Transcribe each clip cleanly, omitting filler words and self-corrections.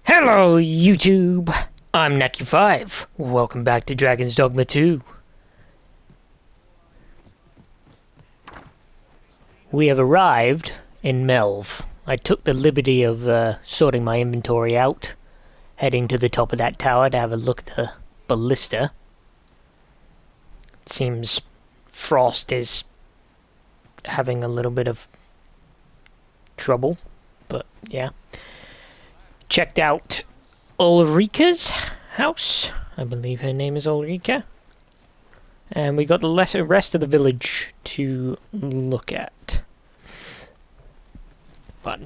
Hello, YouTube! I'm Neki5. Welcome back to Dragon's Dogma 2. We have arrived in Melv. I took the liberty of sorting my inventory out, heading to the top of that tower to have a look at the ballista. It seems Frost is having a little bit of trouble, but yeah. Checked out Ulrika's house. I believe her name is Ulrika. And we got the rest of the village to look at. But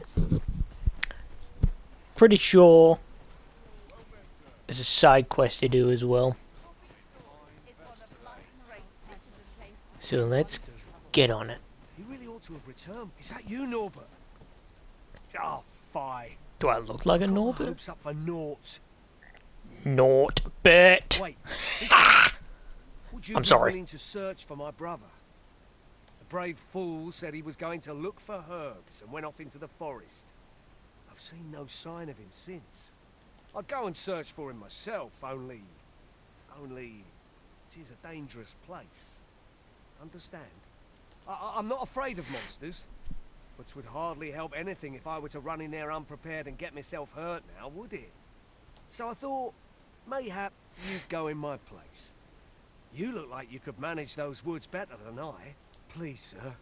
pretty sure there's a side quest to do as well. So let's get on it. He really ought to have returned. Is that you, Norbert? Oh, fie. Do I look like a Got my Norbert? hopes up for naught. Norbert. Wait, listen. Would you I'm be sorry. willing to search for my brother? The brave fool said he was going to look for herbs and went off into the forest. I've seen no sign of him since. I'd go and search for him myself, only it is a dangerous place. Understand? I'm not afraid of monsters, which would hardly help anything if I were to run in there unprepared and get myself hurt now, would it? So I thought, mayhap you'd go in my place. You look like you could manage those woods better than I. Please, sir.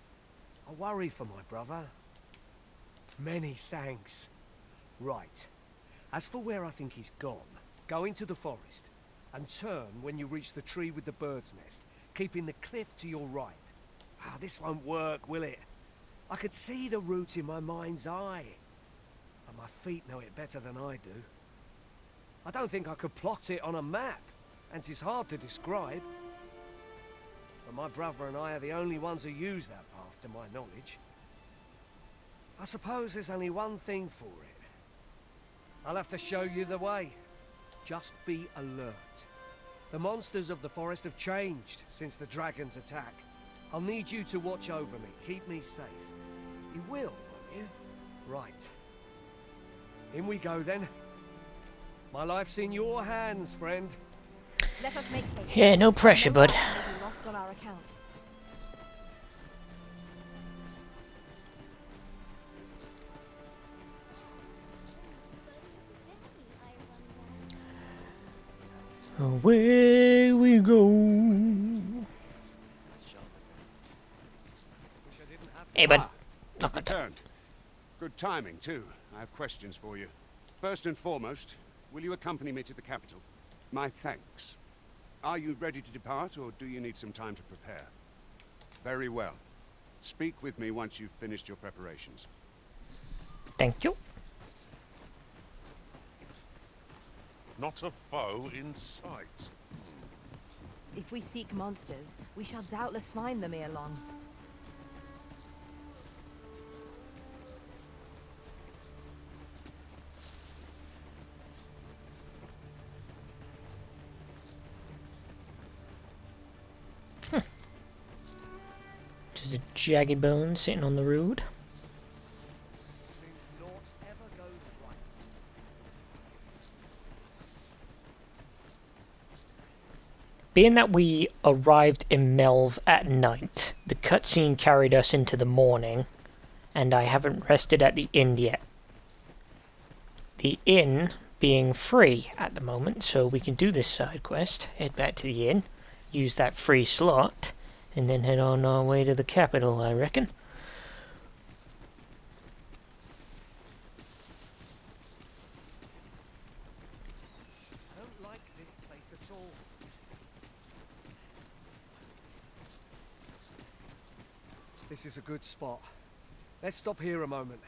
I worry for my brother. Many thanks. Right. As for where I think he's gone, go into the forest and turn when you reach the tree with the bird's nest, keeping the cliff to your right. Ah, this won't work, will it? I could see the route in my mind's eye, but my feet know it better than I do. I don't think I could plot it on a map, and 'tis hard to describe. But my brother and I are the only ones who use that path, to my knowledge. I suppose there's only one thing for it. I'll have to show you the way. Just be alert. The monsters of the forest have changed since the dragon's attack. I'll need you to watch over me, keep me safe. You will, won't you? Right. In we go then. My life's in your hands, friend. Let us make haste. Yeah, no pressure, No bud. life may be lost on our account. Away we go. Hey, bud. You've returned. Good timing, too. I have questions for you. First and foremost, will you accompany me to the capital? My thanks. Are you ready to depart, or do you need some time to prepare? Very well. Speak with me once you've finished your preparations. Thank you. Not a foe in sight. If we seek monsters, we shall doubtless find them ere long. Just a jagged bone sitting on the road. Seems naught ever goes right. Being that we arrived in Melv at night, the cutscene carried us into the morning, and I haven't rested at the inn yet. The inn being free at the moment, so we can do this side quest, head back to the inn, use that free slot, and then head on our way to the capital, I reckon. I don't like this place at all. This is a good spot. Let's stop here a moment.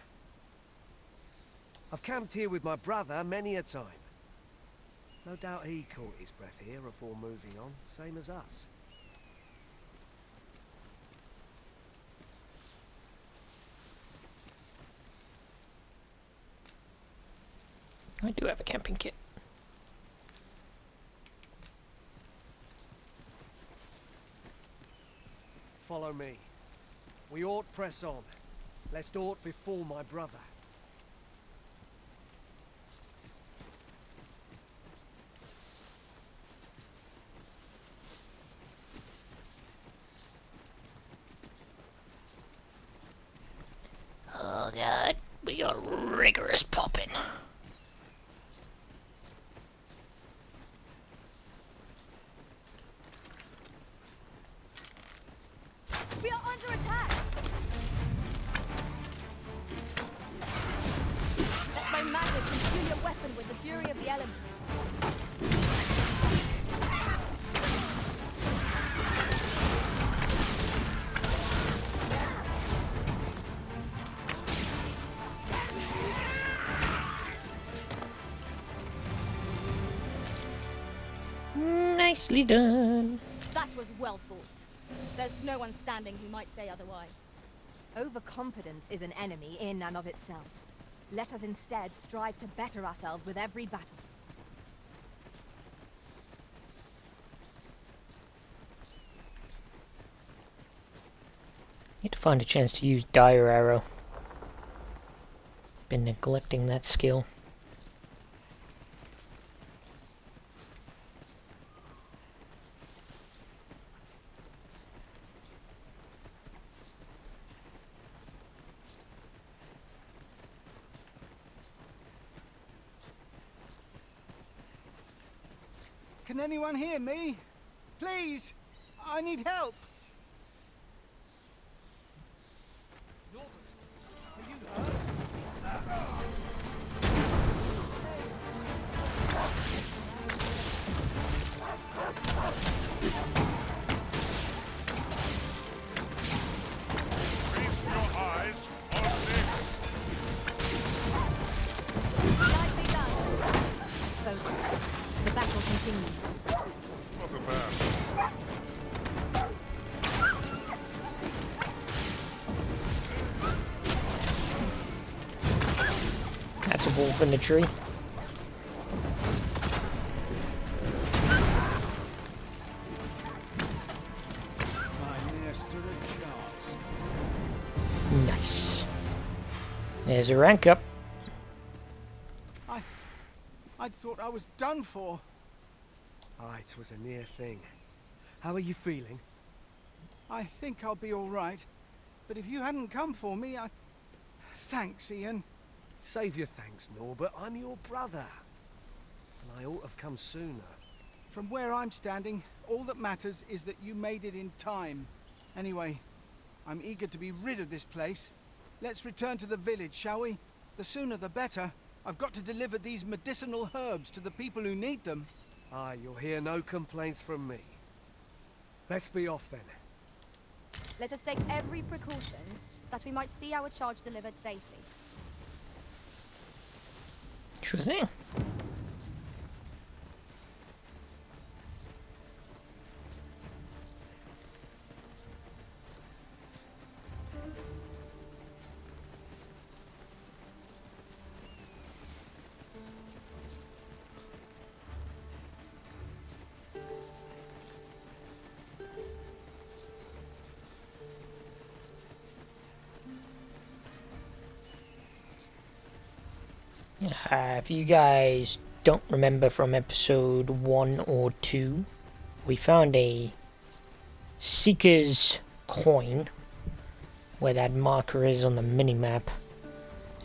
I've camped here with my brother many a time. No doubt he caught his breath here before moving on, same as us. I do have a camping kit. Follow me. We ought press on, lest aught befall my brother. You're rigorous popping. We are under attack! Let my magic imbue your weapon with the fury of the elements. Nicely done. That was well fought. There's no one standing who might say otherwise. Overconfidence is an enemy in and of itself. Let us instead strive to better ourselves with every battle. Need to find a chance to use Dire Arrow. Been neglecting that skill. Can anyone hear me? Please! I need help! Feast your eyes on this. Nicely done. Focus. The battle continues. Not a bad. That's a wolf in the tree. Nice. There's a rank up. I'd thought I was done for. Ah, it was a near thing. How are you feeling? I think I'll be all right. But if you hadn't come for me, I... Thanks, Ian. Save your thanks, Norbert. I'm your brother. And I ought to have come sooner. From where I'm standing, all that matters is that you made it in time. Anyway, I'm eager to be rid of this place. Let's return to the village, shall we? The sooner the better. I've got to deliver these medicinal herbs to the people who need them. Ah, you'll hear no complaints from me. Let's be off then. Let us take every precaution that we might see our charge delivered safely. Sure thing. If you guys don't remember from episode 1 or 2, we found a Seeker's coin where that marker is on the minimap,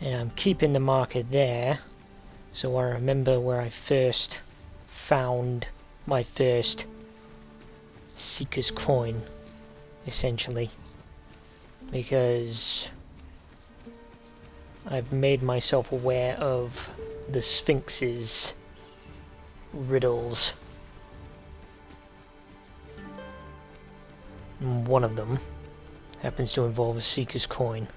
and I'm keeping the marker there so I remember where I first found my first Seeker's coin, essentially, because I've made myself aware of the Sphinx's riddles. And one of them happens to involve a Seeker's coin.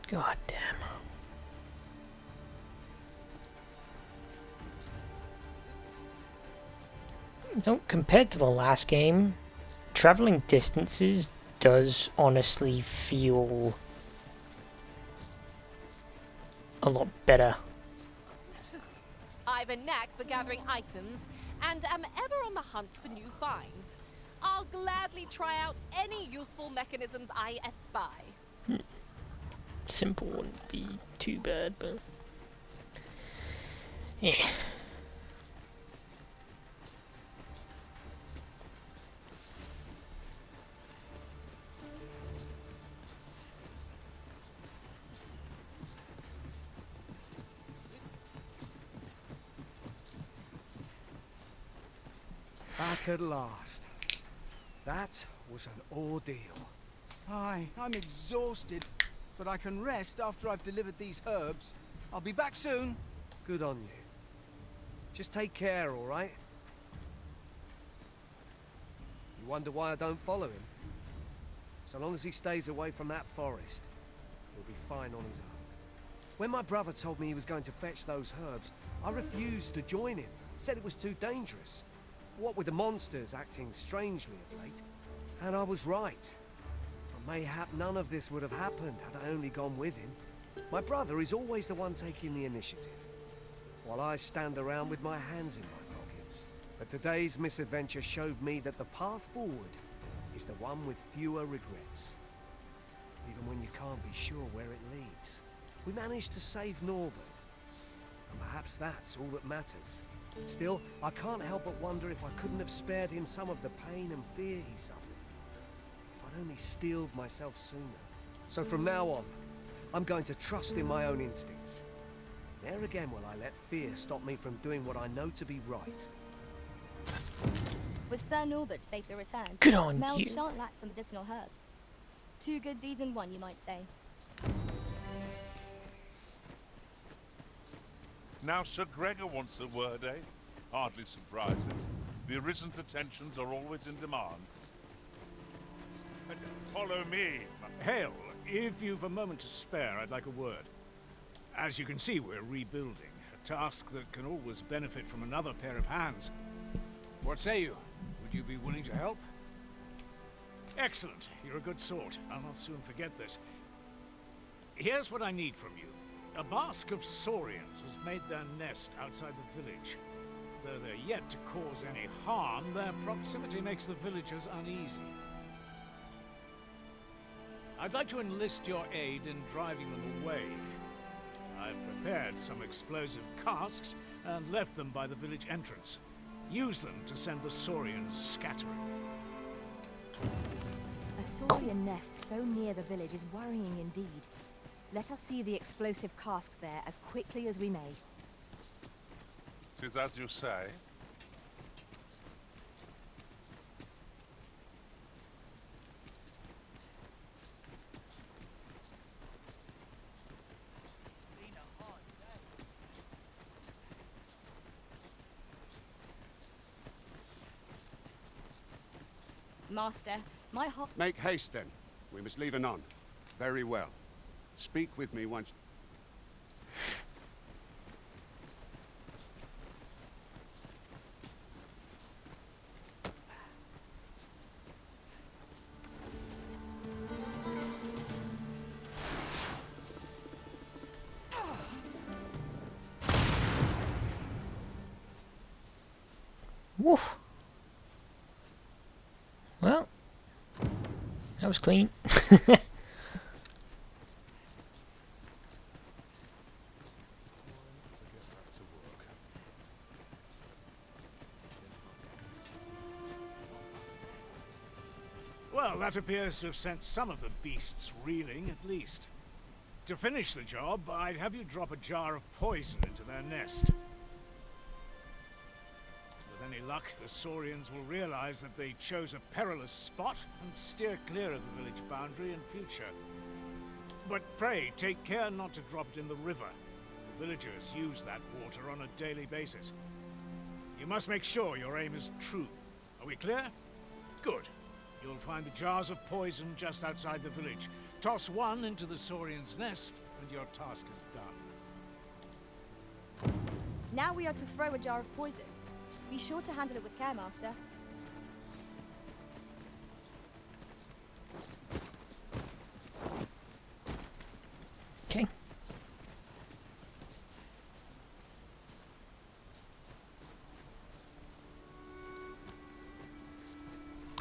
God damn. No, compared to the last game, traveling distances does honestly feel a lot better. I've a knack for gathering items and am ever on the hunt for new finds. I'll gladly try out any useful mechanisms I espy. Simple wouldn't be too bad, but yeah. Back at last. That was an ordeal. Aye, I'm exhausted, but I can rest after I've delivered these herbs. I'll be back soon. Good on you. Just take care, all right? You wonder why I don't follow him? So long as he stays away from that forest, he'll be fine on his own. When my brother told me he was going to fetch those herbs, I refused to join him. Said it was too dangerous. What with the monsters acting strangely of late. And I was right. But mayhap none of this would have happened had I only gone with him. My brother is always the one taking the initiative, while I stand around with my hands in my pockets. But today's misadventure showed me that the path forward is the one with fewer regrets. Even when you can't be sure where it leads. We managed to save Norbert, and perhaps that's all that matters. Still, I can't help but wonder if I couldn't have spared him some of the pain and fear he suffered. If I'd only steeled myself sooner. So from now on, I'm going to trust in my own instincts. Never again will I let fear stop me from doing what I know to be right. With Sir Norbert safely returned, Good on Meld you. shan't lack for medicinal herbs. Two good deeds in one, you might say. Now Sir Gregor wants a word, eh? Hardly surprising. The Arisen's attentions are always in demand. Follow me. Hail, if you've a moment to spare, I'd like a word. As you can see, we're rebuilding, a task that can always benefit from another pair of hands. What say you? Would you be willing to help? Excellent. You're a good sort. I'll not soon forget this. Here's what I need from you. A basque of saurians has made their nest outside the village. Though they're yet to cause any harm, their proximity makes the villagers uneasy. I'd like to enlist your aid in driving them away. I've prepared some explosive casks and left them by the village entrance. Use them to send the saurians scattering. A saurian nest so near the village is worrying indeed. Let us see the explosive casks there as quickly as we may. 'Tis as you say. Master, my heart... Make haste then. We must leave anon. Very well. Speak with me once. Woof. Well, that was clean. Well, that appears to have sent some of the beasts reeling, at least. To finish the job, I'd have you drop a jar of poison into their nest. With any luck, the saurians will realize that they chose a perilous spot and steer clear of the village boundary in future. But pray, take care not to drop it in the river. The villagers use that water on a daily basis. You must make sure your aim is true. Are we clear? Good. You'll find the jars of poison just outside the village. Toss one into the saurian's nest, and your task is done. Now we are to throw a jar of poison. Be sure to handle it with care, Master. Okay.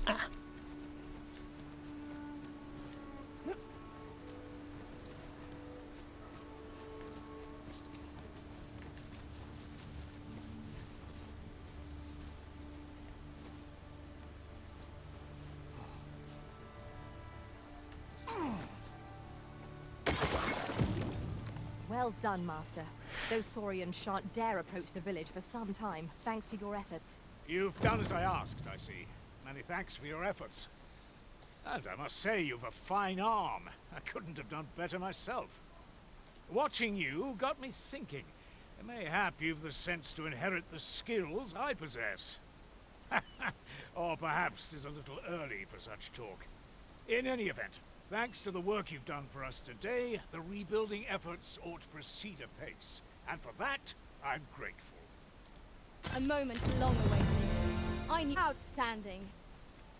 Ah. Well done, Master. Those saurians shan't dare approach the village for some time, thanks to your efforts. You've done as I asked, I see. Many thanks for your efforts. And I must say, you've a fine arm. I couldn't have done better myself. Watching you got me thinking. Mayhap you've the sense to inherit the skills I possess. Or perhaps 'tis a little early for such talk. In any event, thanks to the work you've done for us today, the rebuilding efforts ought to proceed apace. And for that, I'm grateful. A moment long awaited. I knew outstanding.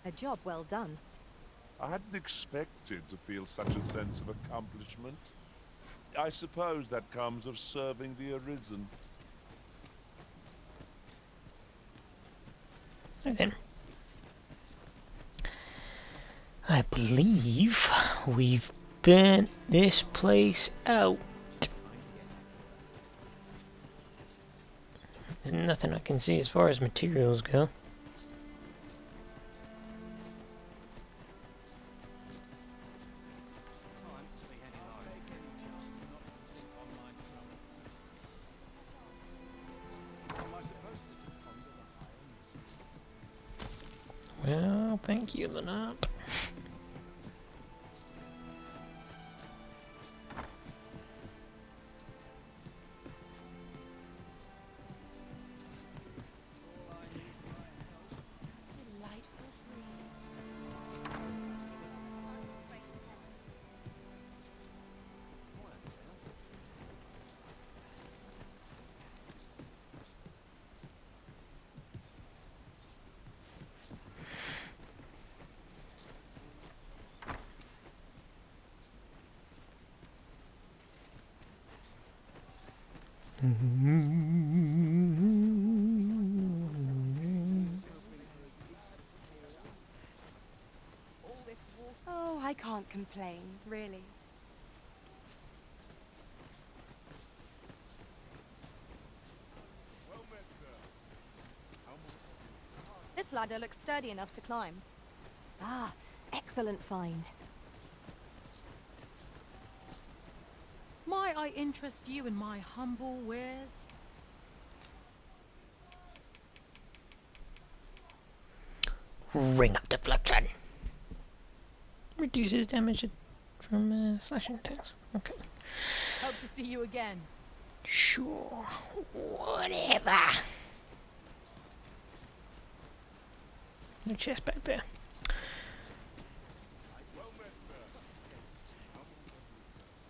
A job well done. I hadn't expected to feel such a sense of accomplishment. I suppose that comes of serving the Arisen. Okay. I believe we've burnt this place out. There's nothing I can see as far as materials go. Well, thank you, Lanap. Oh, I can't complain, really. This ladder looks sturdy enough to climb. Ah, excellent find. Might I interest you in my humble wares? Ring up deflection. Reduces damage from slashing attacks. Okay. Hope to see you again. Sure. Whatever. No chest back there.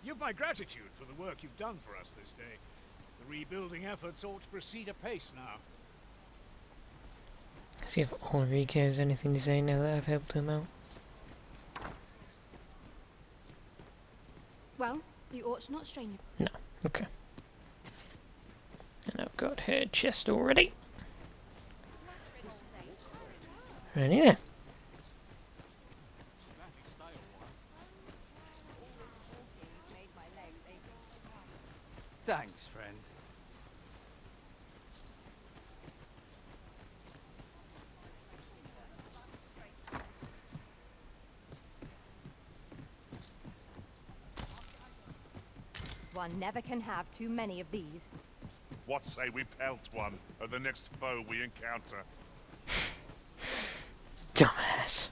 You've my gratitude for the work you've done for us this day. The rebuilding efforts ought to proceed apace now. See if Ulrike has anything to say now that I've helped him out. Well, you ought not strain No. Okay. And I've got her chest already. Ready there. Thanks, friend. One never can have too many of these. What say we pelt one at the next foe we encounter? Dumbass.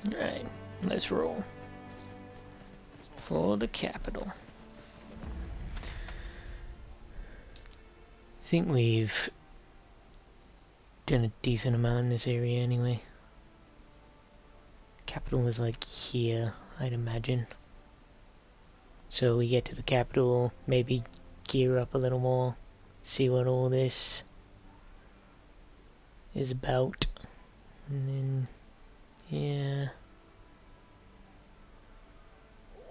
Right, let's roll. For the capital. I think we've done a decent amount in this area anyway. Capital is like here, I'd imagine. So we get to the capital, maybe gear up a little more, see what all this is about, and then, yeah.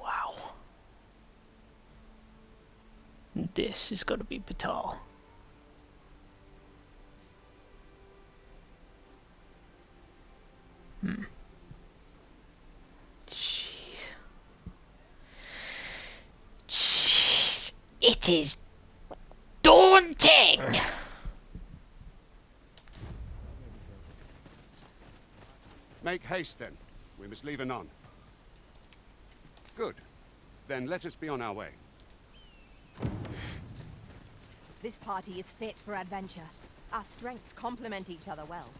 Wow. This is gotta be Batal. Jeez. It is daunting! Make haste then. We must leave anon. Good. Then let us be on our way. This party is fit for adventure. Our strengths complement each other well.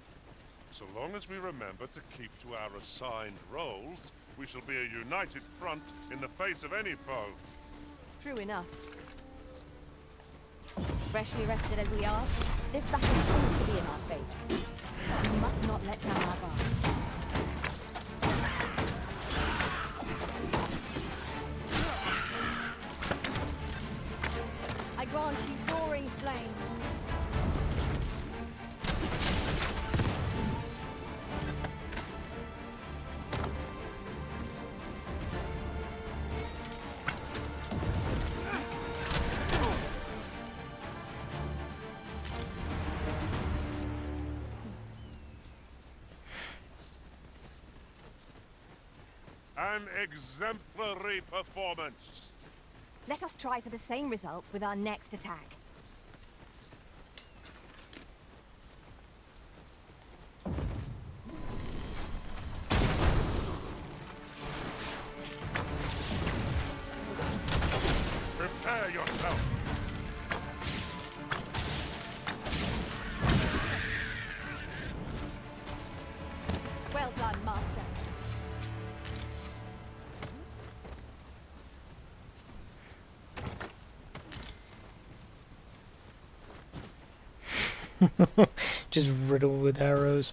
So long as we remember to keep to our assigned roles, we shall be a united front in the face of any foe. True enough. Freshly rested as we are, this battle proved to be in our fate. We must not let down our guard. I grant you roaring flame. An exemplary performance. Let us try for the same result with our next attack. Prepare yourself. Well done, Master. Just riddled with arrows.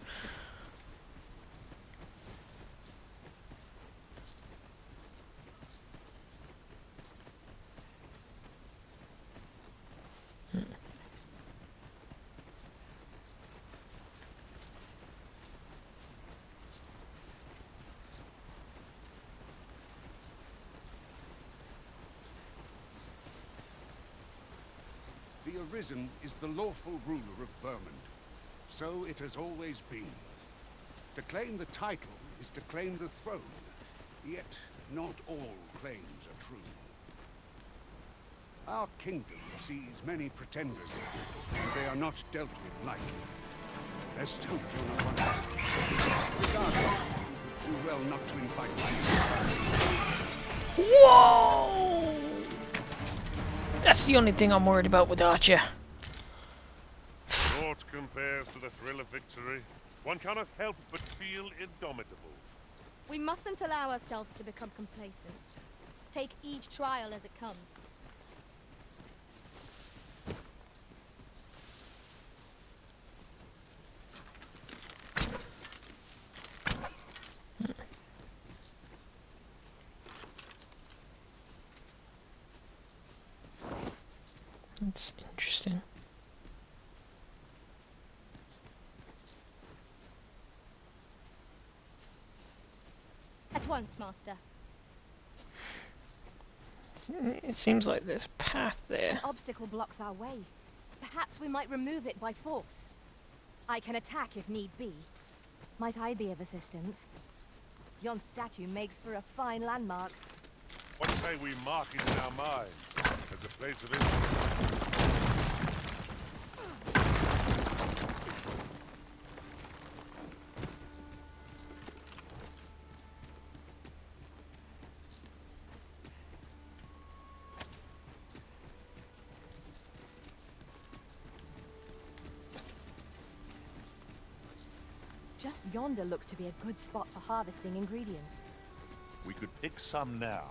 The Arisen is the lawful ruler of Vermund. So it has always been. To claim the title is to claim the throne. Yet, not all claims are true. Our kingdom sees many pretenders, and they are not dealt with lightly. Best hope you're not one of them. Regardless, do well not to invite my Whoa! That's the only thing I'm worried about with Archer. Naught compares to the thrill of victory. One cannot help but feel indomitable. We mustn't allow ourselves to become complacent. Take each trial as it comes. That's interesting. At once, Master. It seems like there's a path there. An obstacle blocks our way. Perhaps we might remove it by force. I can attack if need be. Might I be of assistance? Yon statue makes for a fine landmark. What say we mark it in our minds as a place of interest? Just yonder looks to be a good spot for harvesting ingredients. We could pick some now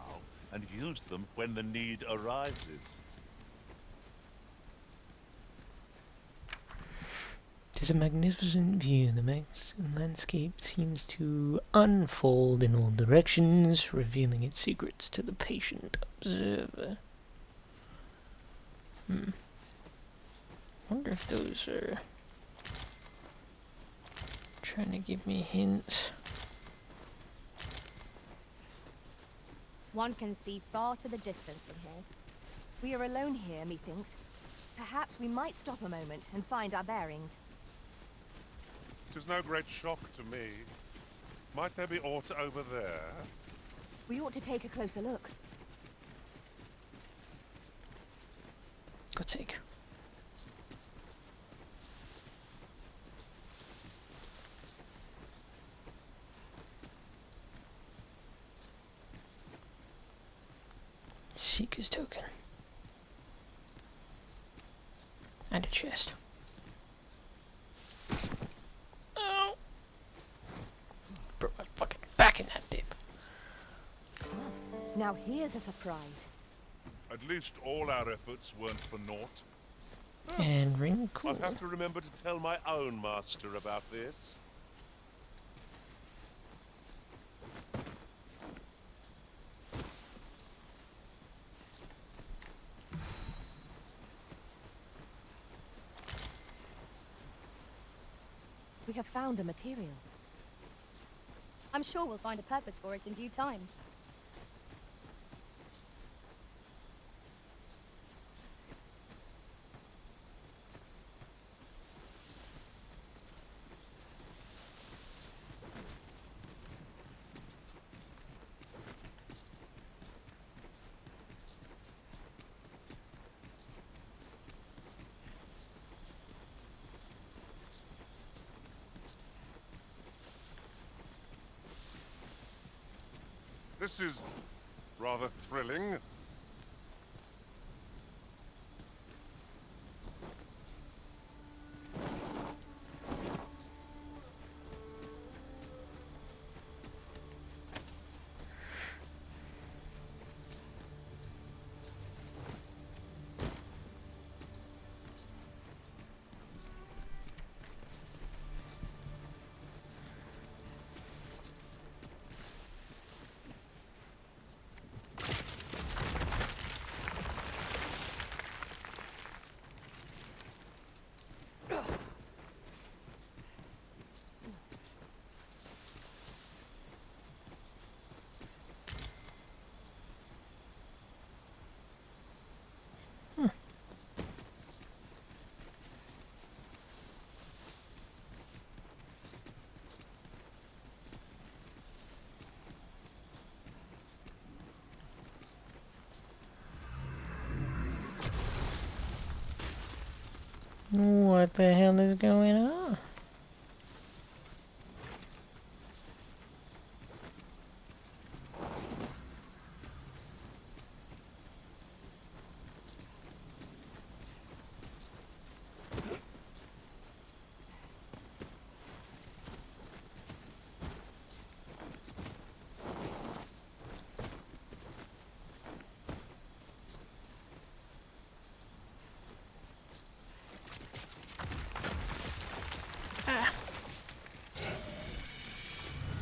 and use them when the need arises. It is a magnificent view. The landscape seems to unfold in all directions, revealing its secrets to the patient observer. Wonder if those are trying to give me hints. One can see far to the distance from here. We are alone here, methinks. Perhaps we might stop a moment and find our bearings. 'Tis no great shock to me. Might there be aught over there? We ought to take a closer look. God's sake. Seeker's token. And a chest. Oh! Broke my fucking back in that dip. Now here's a surprise. At least all our efforts weren't for naught. And ring cool. I'll have to remember to tell my own master about this. We have found a material. I'm sure we'll find a purpose for it in due time. This is rather thrilling. What the hell is going on?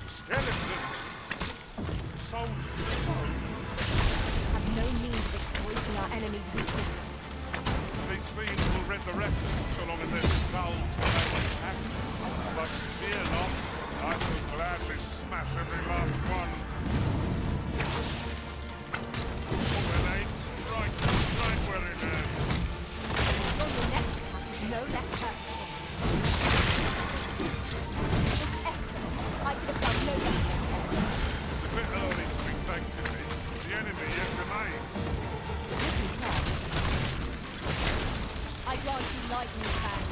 Skeletons! Soldiers! Have no means of exploiting our enemy's weakness. These fiends will resurrect so long as their skulls remain intact. But fear not, I will gladly smash every last one. When ain't right where it ends. Your next attack is no less perfect. Excellent. I could have done no better. It's a bit early to be thanking me. The enemy yet remains. I grant you lightning hand.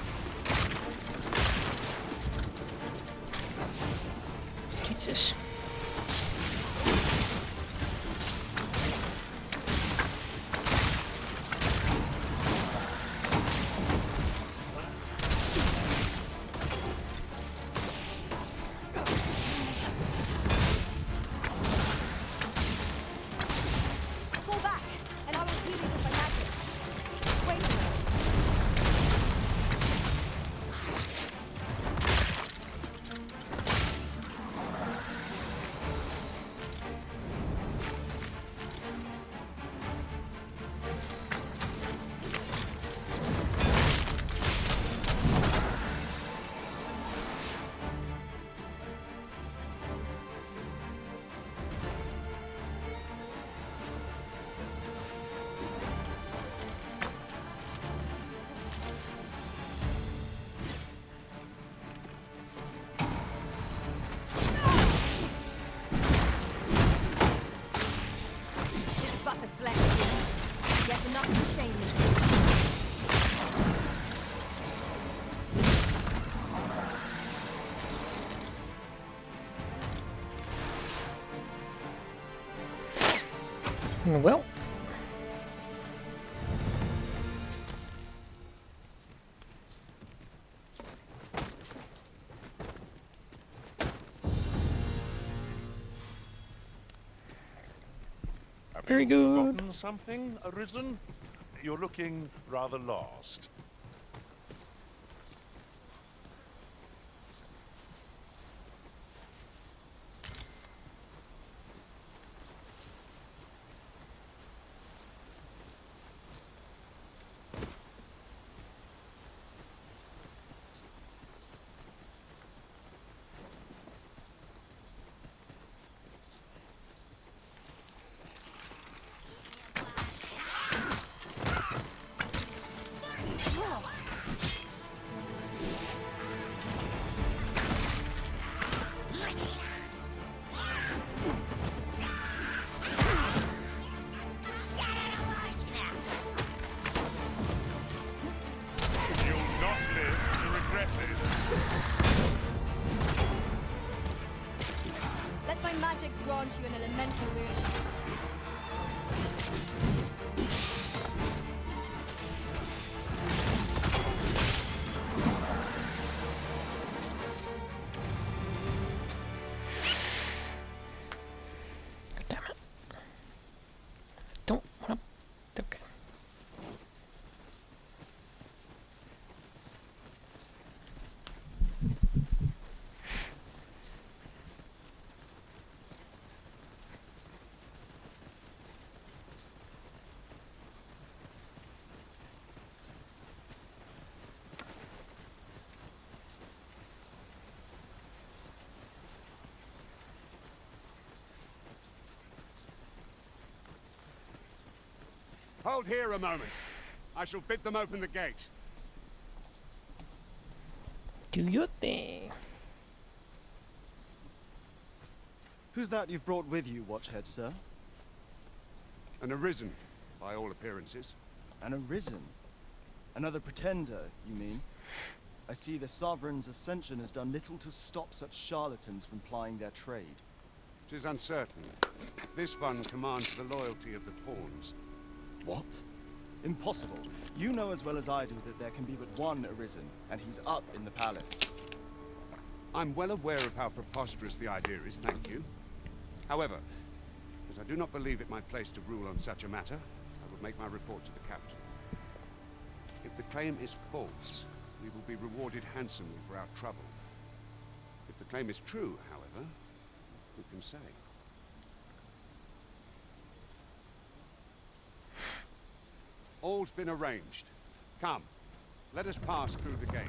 Jesus. Fall back, and I will heal you with my magic. Wait a minute. It's but a flesh wound, yet enough to change me. Well, Very good. Forgotten something, Arisen? You're looking rather lost. You'll not live to regret this. Let my magics grant you an elemental wound. Damn it. Don't wanna. Okay. Hold here a moment. I shall bid them open the gate. Do your thing. Who's that you've brought with you, Watchhead, sir? An Arisen, by all appearances. An Arisen? Another pretender, you mean? I see the Sovereign's ascension has done little to stop such charlatans from plying their trade. 'Tis uncertain. This one commands the loyalty of the pawns. What? Impossible. You know as well as I do that there can be but one Arisen, and he's up in the palace. I'm well aware of how preposterous the idea is, thank you. However, as I do not believe it my place to rule on such a matter, I will make my report to the capital. If the claim is false, we will be rewarded handsomely for our trouble. If the claim is true, however, who can say? All's been arranged. Come, let us pass through the gate.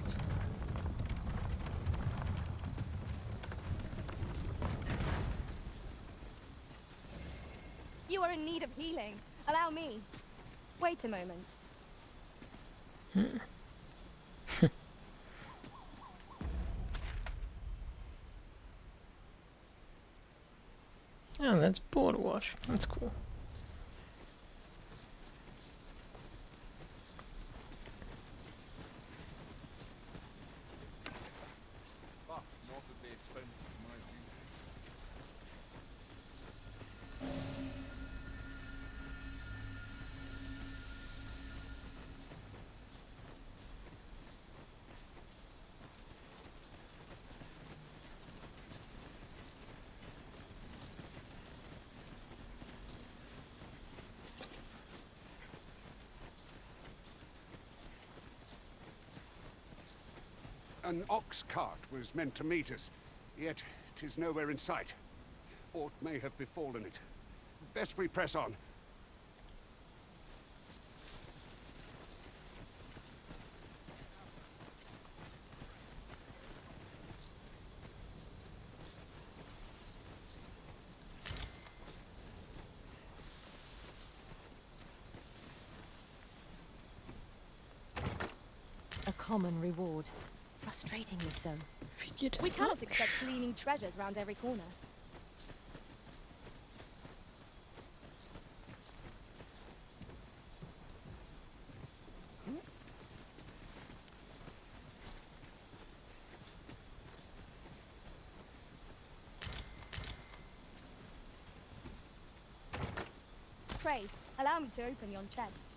You are in need of healing. Allow me. Wait a moment. Oh, that's border wash. That's cool. But not at the expense of my duty. An ox cart was meant to meet us, yet 'tis nowhere in sight. Aught may have befallen it. Best we press on. A common reward. Frustratingly so. Figured We as cannot much. expect gleaming treasures round every corner. Pray, allow me to open yon chest.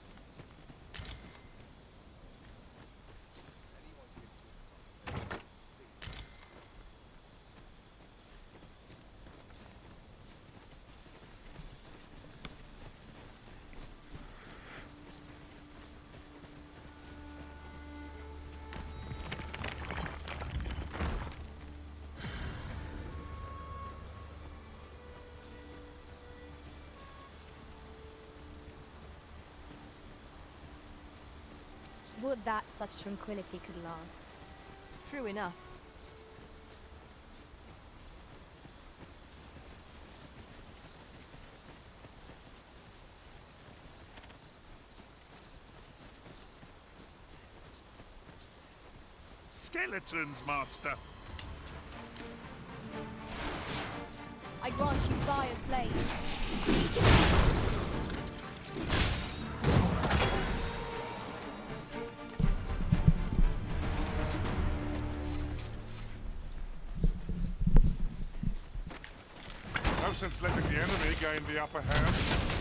Would that such tranquility could last. True enough. Skeletons, master. I grant you fire's blade. No sense letting the enemy gain the upper hand.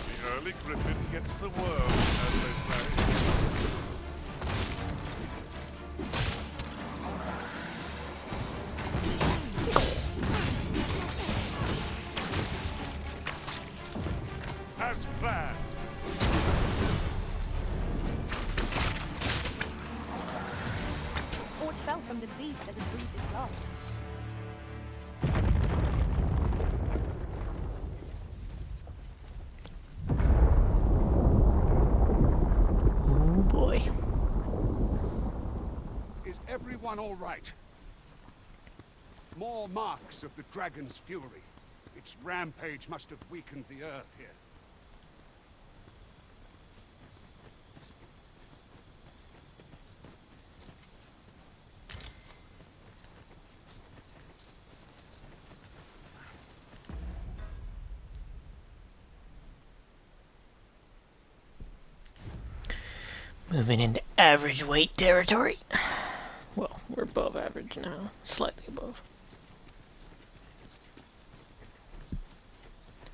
The early griffin gets the worm, as they say. As planned. Aught fell from the beast as it breathed its last. Oh boy. Is everyone all right? More marks of the dragon's fury. Its rampage must have weakened the earth here. Moving into average weight territory. Well, we're above average now. Slightly above.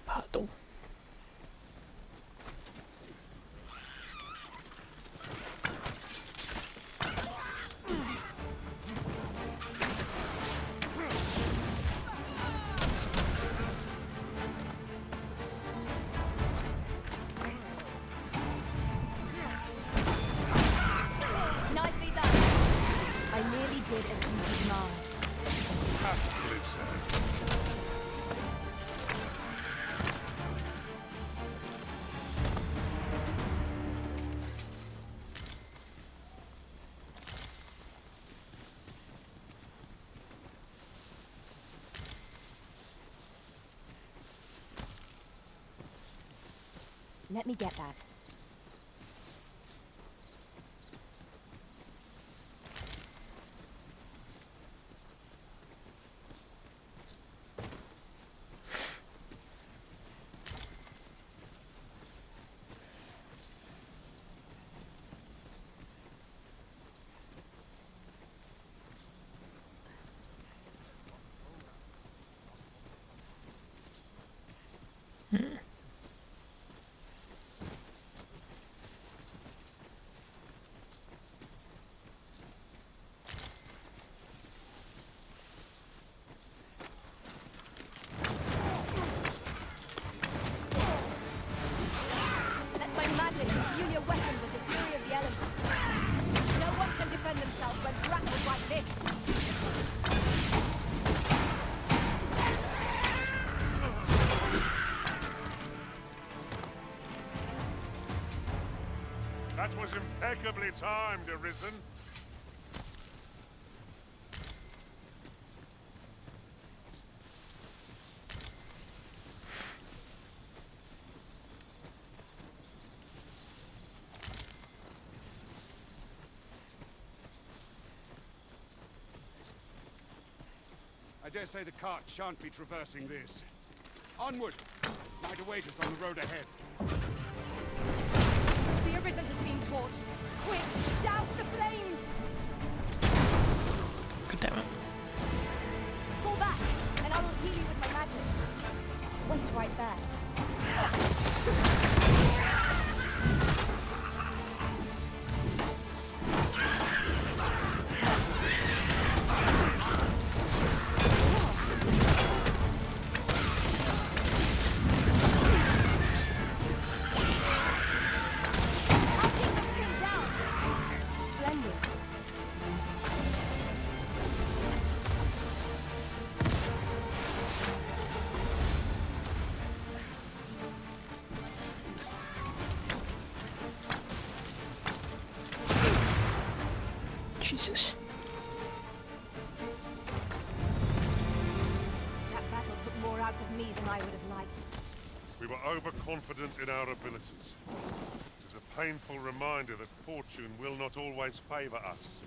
Pardon. Nicely done. I nearly did as duty Mars. Aptly said. Let me get that. Let my magic imbue your weapon with the fury of the elements. No one can defend themselves when grappled like this. That was impeccably timed, Arisen. I dare say the cart shan't be traversing this. Onward! Might await us on the road ahead. The Arisen is being torched. Quick, douse the flames! God damn it. Pull back, and I will heal you with my magic. Wait right there. I'll take the thing down. Splendid. Jesus. That battle took more out of me than I would have liked. We were overconfident in our abilities. It is a painful reminder that fortune will not always favor us.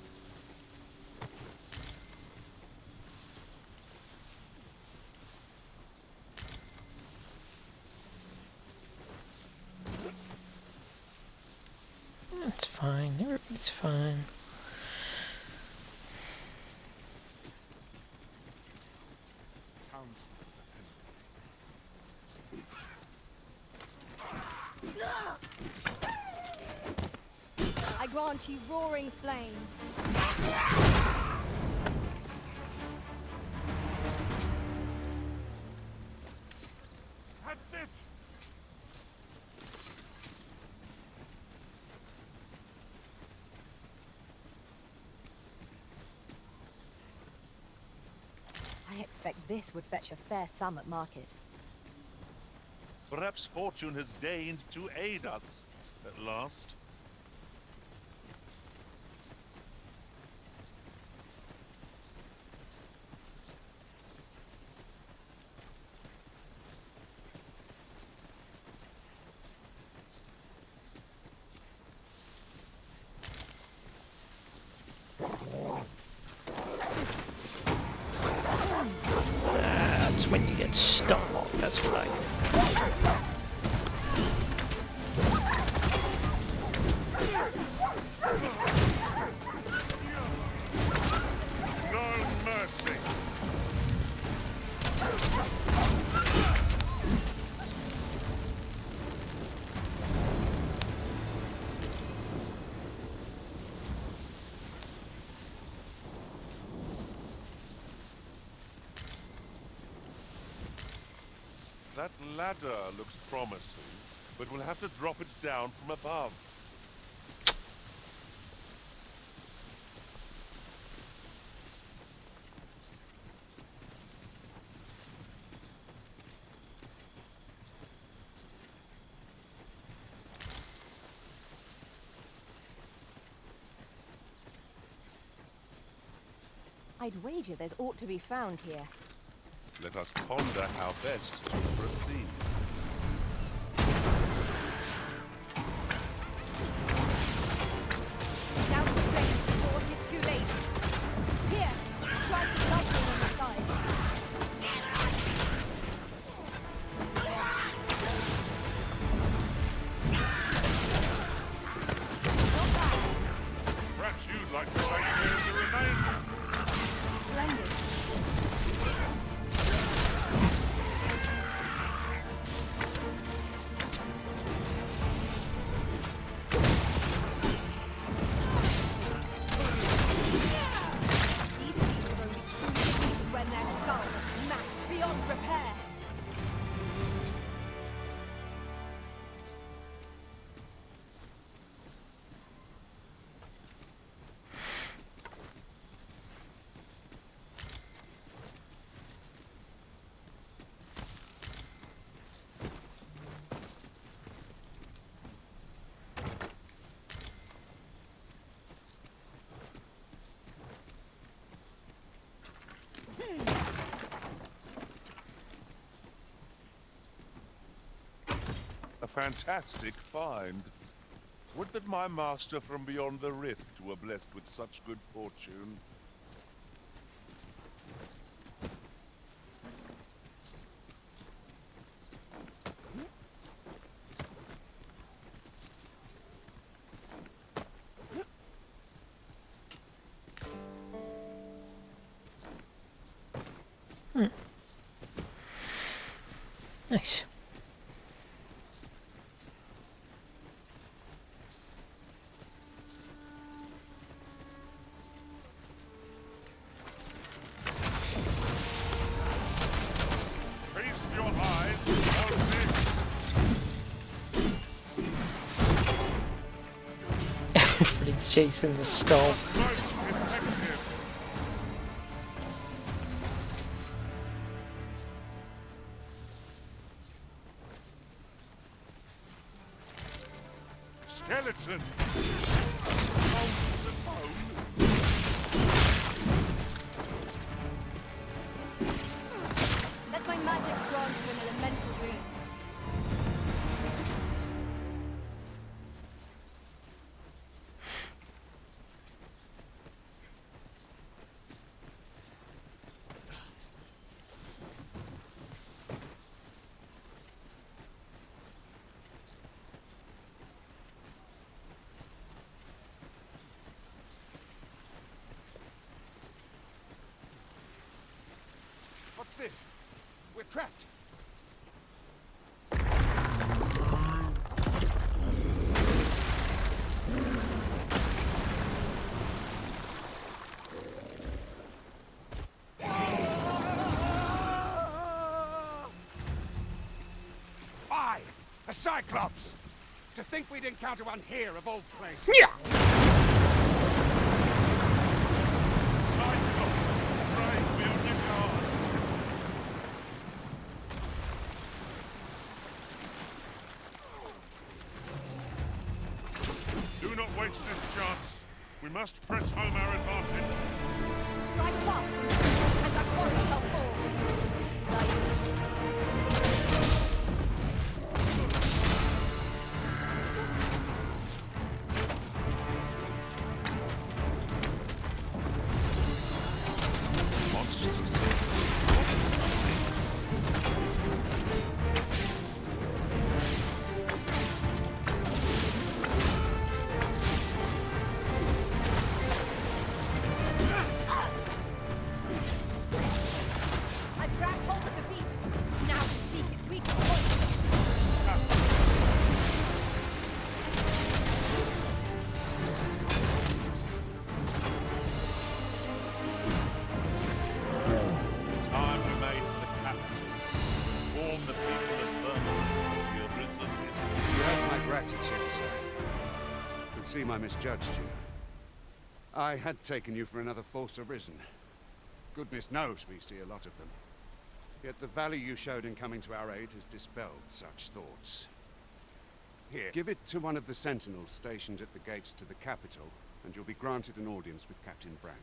It's fine. Everything's fine. I grant you roaring flame. That's it! I expect this would fetch a fair sum at market. Perhaps fortune has deigned to aid us at last. That's when you get stuck. That's what I... No mercy! That ladder looks promising, but we'll have to drop it down from above. I'd wager there's aught to be found here. Let us ponder how best to proceed. Down the flames before it is too late. Here, strike the lightning on the side. Not bad. Perhaps you'd like to take care of the remainder. Splendid. These people will be truly defeated when their skulls are smashed beyond repair. A fantastic find. Would that my master from beyond the rift were blessed with such good fortune. Nice. Feast your eyes on this. Everybody's chasing the skull. Most effective. Skeletons! Bones and bone. magic's gone to an elemental dream. What's this? We're trapped. Fie! A Cyclops! To think we'd encounter one here of all places. Yeah. Do not waste this chance. We must press home our advantage. Strike fast, and our quarry shall fall. I grabbed hold of the beast. Now to seek its weak point. Time we made for the capital. Warn the people of Vermont. Your risen is You have my gratitude, sir. Could see I misjudged you. I had taken you for another false arisen. Goodness knows we see a lot of them. Yet the value you showed in coming to our aid has dispelled such thoughts. Here, give it to one of the sentinels stationed at the gates to the capital, and you'll be granted an audience with Captain Brandt.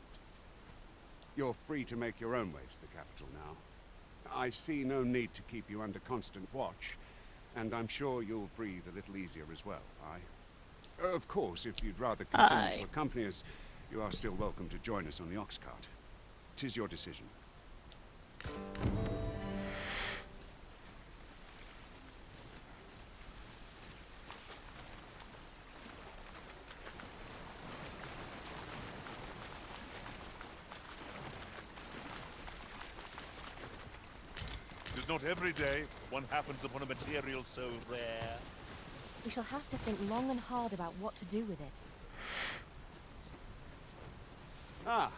You're free to make your own way to the capital now. I see no need to keep you under constant watch, and I'm sure you'll breathe a little easier as well, aye? Of course, if you'd rather continue to accompany us, you are still welcome to join us on the ox cart. 'Tis your decision. It is not every day one happens upon a material so rare. We shall have to think long and hard about what to do with it. Ah,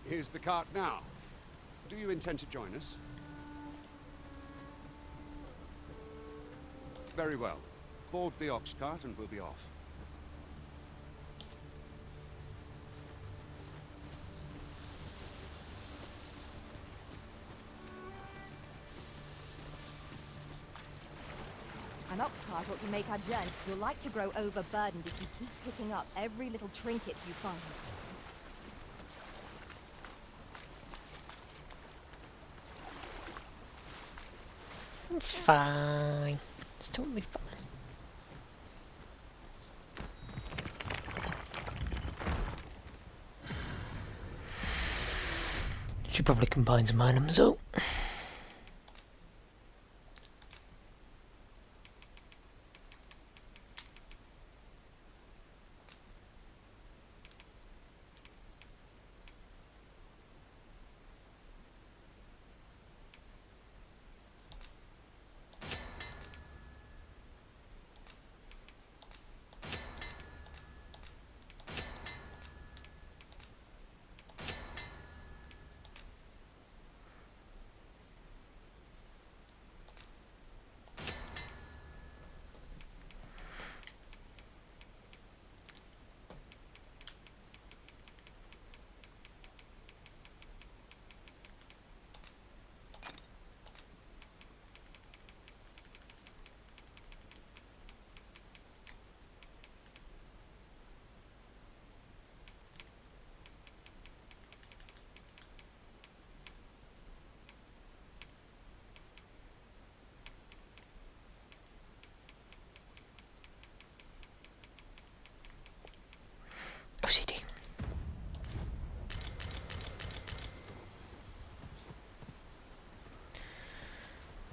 here's the cart now. Do you intend to join us? Very well. Board the ox cart and we'll be off. An ox cart ought to make our journey. You'll like to grow overburdened if you keep picking up every little trinket you find. It's fine. It's totally fine. Should probably combine some items though.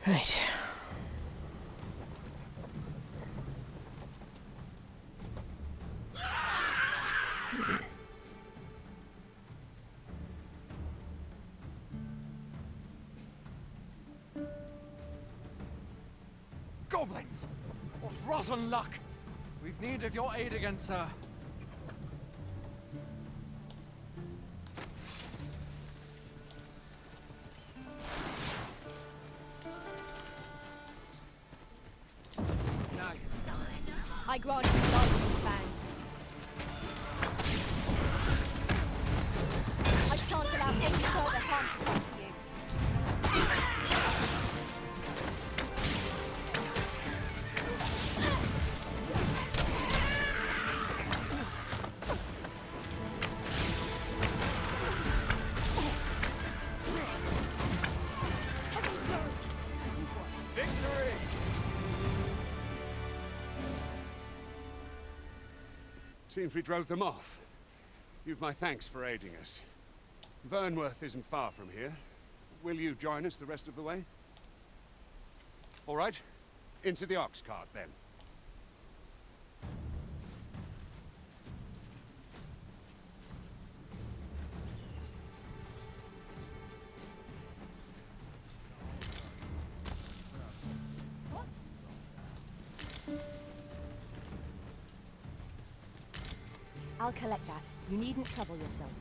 Right. Goblins! What rotten luck! We've need of your aid again, sir. I grant you Dogma's fangs. I shan't allow any further harm to come to you. Victory! Seems we drove them off. You've my thanks for aiding us. Vernworth isn't far from here. Will you join us the rest of the way? All right. Into the ox cart, then. I'll collect that. You needn't trouble yourself.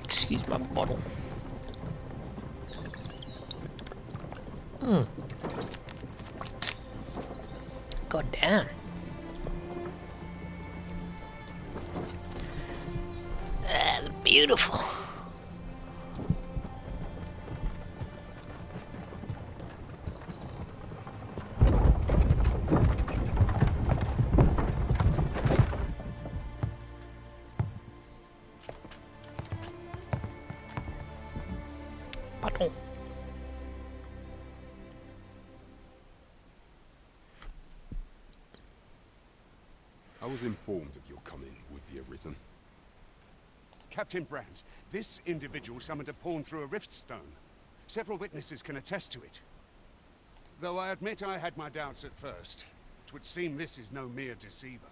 Excuse my bottle. God damn. That's beautiful. Bottle. I was informed of your coming, would-be arisen. Captain Brandt, this individual summoned a pawn through a rift stone. Several witnesses can attest to it. Though I admit I had my doubts at first. It would seem this is no mere deceiver.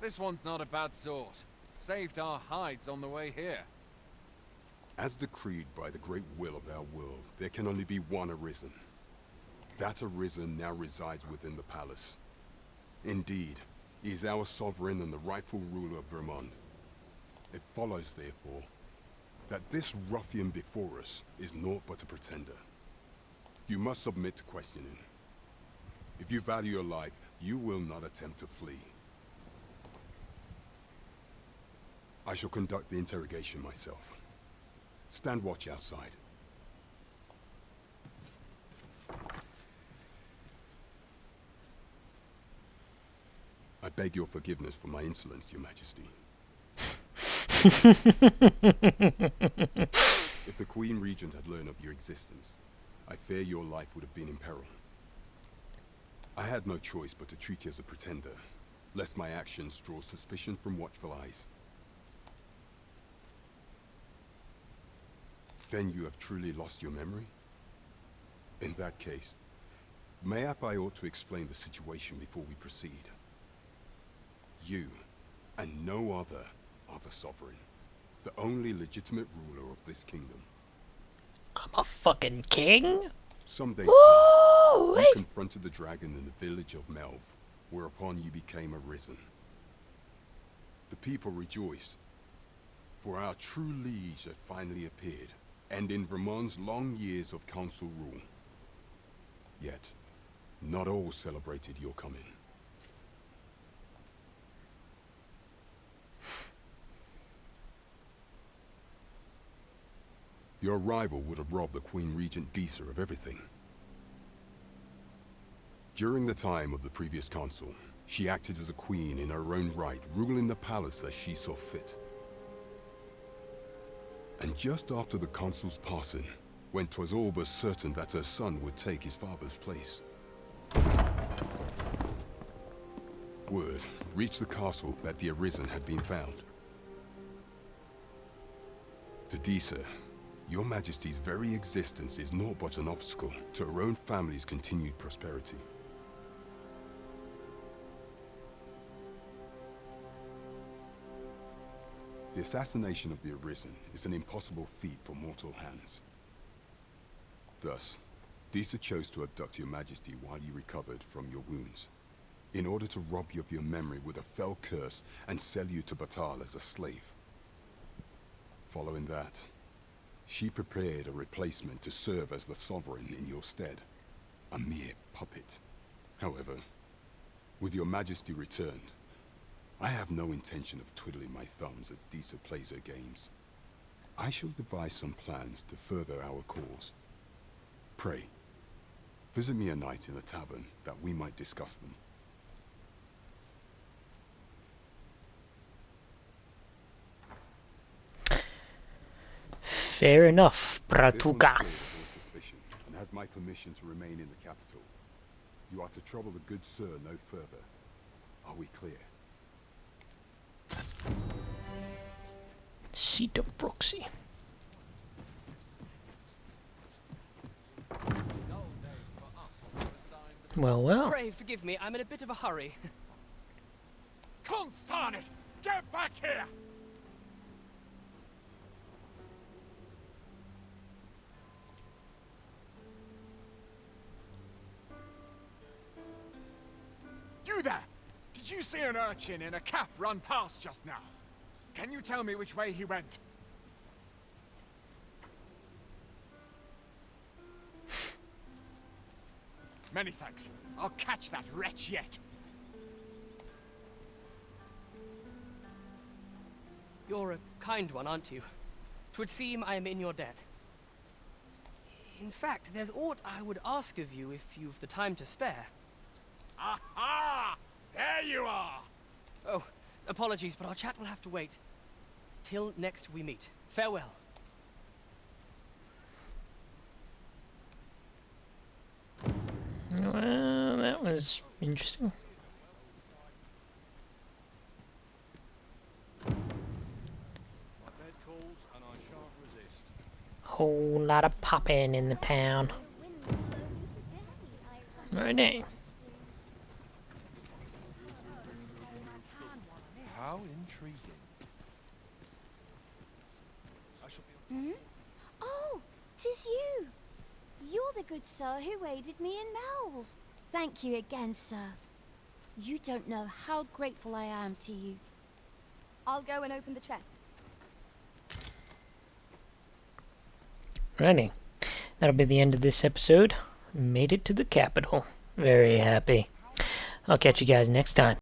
This one's not a bad sort. Saved our hides on the way here. As decreed by the great will of our world, there can only be one arisen. That arisen now resides within the palace. Indeed, he is our sovereign and the rightful ruler of Vermont. It follows, therefore, that this ruffian before us is naught but a pretender. You must submit to questioning. If you value your life, you will not attempt to flee. I shall conduct the interrogation myself. Stand watch outside. I beg your forgiveness for my insolence, Your Majesty. If the Queen Regent had learned of your existence, I fear your life would have been in peril. I had no choice but to treat you as a pretender, lest my actions draw suspicion from watchful eyes. Then you have truly lost your memory? In that case, mayhap I ought to explain the situation before we proceed. You, and no other, are the sovereign, the only legitimate ruler of this kingdom. I'm a fucking king? Some days passed, you Wait. confronted the dragon in the village of Melv, whereupon you became arisen. The people rejoiced, for our true liege had finally appeared, ending Vermont's long years of council rule. Yet, not all celebrated your coming. Your arrival would have robbed the Queen Regent Disa of everything. During the time of the previous consul, she acted as a queen in her own right, ruling the palace as she saw fit. And just after the consul's passing, when 'twas all but certain that her son would take his father's place, word reached the castle that the Arisen had been found. To Disa, your Majesty's very existence is naught but an obstacle to her own family's continued prosperity. The assassination of the Arisen is an impossible feat for mortal hands. Thus, Disa chose to abduct your Majesty while you recovered from your wounds, in order to rob you of your memory with a fell curse and sell you to Batal as a slave. Following that, she prepared a replacement to serve as the sovereign in your stead, a mere puppet. However, with your Majesty returned, I have no intention of twiddling my thumbs as Disa plays her games. I shall devise some plans to further our cause. Pray, visit me a night in the tavern that we might discuss them. Fair enough, This one's Bratuka. clear of all suspicion, and has my permission to remain in the capital. You are to trouble the good sir no further. Are we clear? Seat of proxy. Well, well. Pray forgive me, I'm in a bit of a hurry. Consign it! Get back here! You there! Did you see an urchin in a cap run past just now? Can you tell me which way he went? Many thanks. I'll catch that wretch yet. You're a kind one, aren't you? 'Twould seem I am in your debt. In fact, there's aught I would ask of you if you've the time to spare. Aha! There you are! Oh, apologies, but our chat will have to wait. Till next we meet. Farewell. Well, that was interesting. Whole lot of popping in the town. Right there. How intriguing. Hmm? Oh, 'tis you. You're the good sir who aided me in Melve. Thank you again, sir. You don't know how grateful I am to you. I'll go and open the chest. Righty. That'll be the end of this episode. Made it to the capital. Very happy. I'll catch you guys next time.